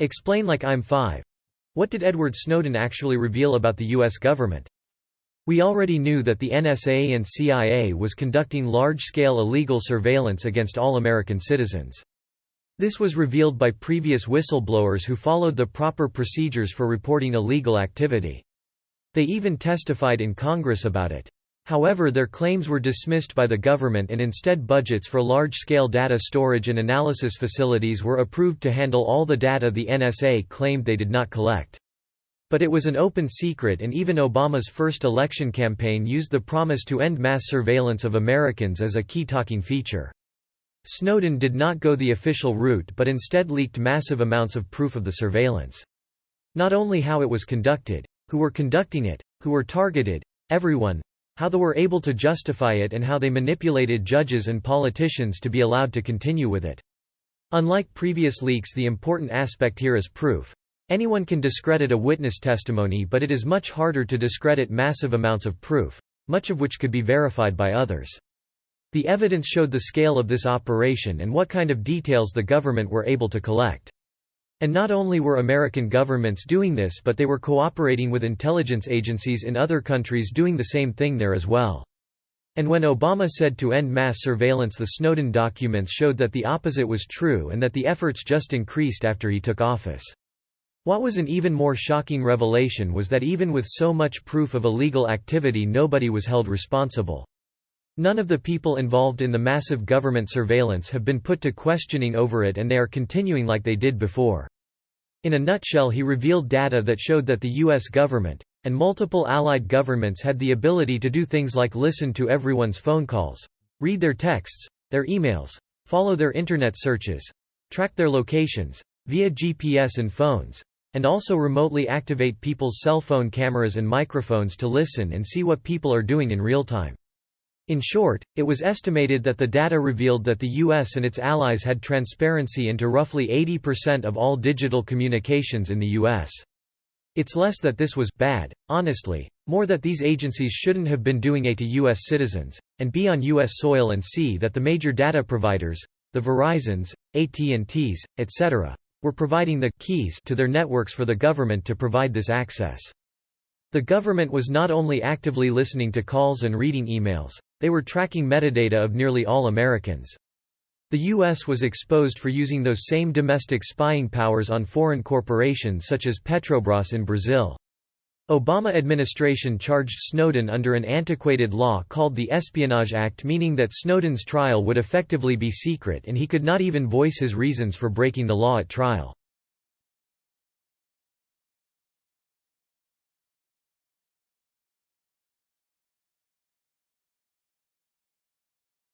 Explain like I'm 5. What did Edward Snowden actually reveal about the U.S. government? We already knew that the NSA and CIA was conducting large-scale illegal surveillance against all American citizens. This was revealed by previous whistleblowers who followed the proper procedures for reporting illegal activity. They even testified in Congress about it. However, their claims were dismissed by the government, and instead budgets for large-scale data storage and analysis facilities were approved to handle all the data the NSA claimed they did not collect. But it was an open secret, and even Obama's first election campaign used the promise to end mass surveillance of Americans as a key talking feature. Snowden did not go the official route but instead leaked massive amounts of proof of the surveillance. Not only how it was conducted, who were conducting it, who were targeted, everyone, how they were able to justify it, and how they manipulated judges and politicians to be allowed to continue with it. Unlike previous leaks, the important aspect here is proof. Anyone can discredit a witness testimony, but it is much harder to discredit massive amounts of proof, much of which could be verified by others. The evidence showed the scale of this operation and what kind of details the government were able to collect. And not only were American governments doing this, but they were cooperating with intelligence agencies in other countries doing the same thing there as well. And when Obama said to end mass surveillance, the Snowden documents showed that the opposite was true and that the efforts just increased after he took office. What was an even more shocking revelation was that even with so much proof of illegal activity, nobody was held responsible. None of the people involved in the massive government surveillance have been put to questioning over it, and they are continuing like they did before. In a nutshell, he revealed data that showed that the U.S. government, and multiple allied governments, had the ability to do things like listen to everyone's phone calls, read their texts, their emails, follow their internet searches, track their locations, via GPS and phones, and also remotely activate people's cell phone cameras and microphones to listen and see what people are doing in real time. In short, it was estimated that the data revealed that the U.S. and its allies had transparency into roughly 80% of all digital communications in the U.S. It's less that this was bad, honestly, more that these agencies shouldn't have been doing it to U.S. citizens, and be on U.S. soil, and see that the major data providers, the Verizons, AT&Ts, etc., were providing the keys to their networks for the government to provide this access. The government was not only actively listening to calls and reading emails, they were tracking metadata of nearly all Americans. The U.S. was exposed for using those same domestic spying powers on foreign corporations such as Petrobras in Brazil. Obama administration charged Snowden under an antiquated law called the Espionage Act, meaning that Snowden's trial would effectively be secret and he could not even voice his reasons for breaking the law at trial.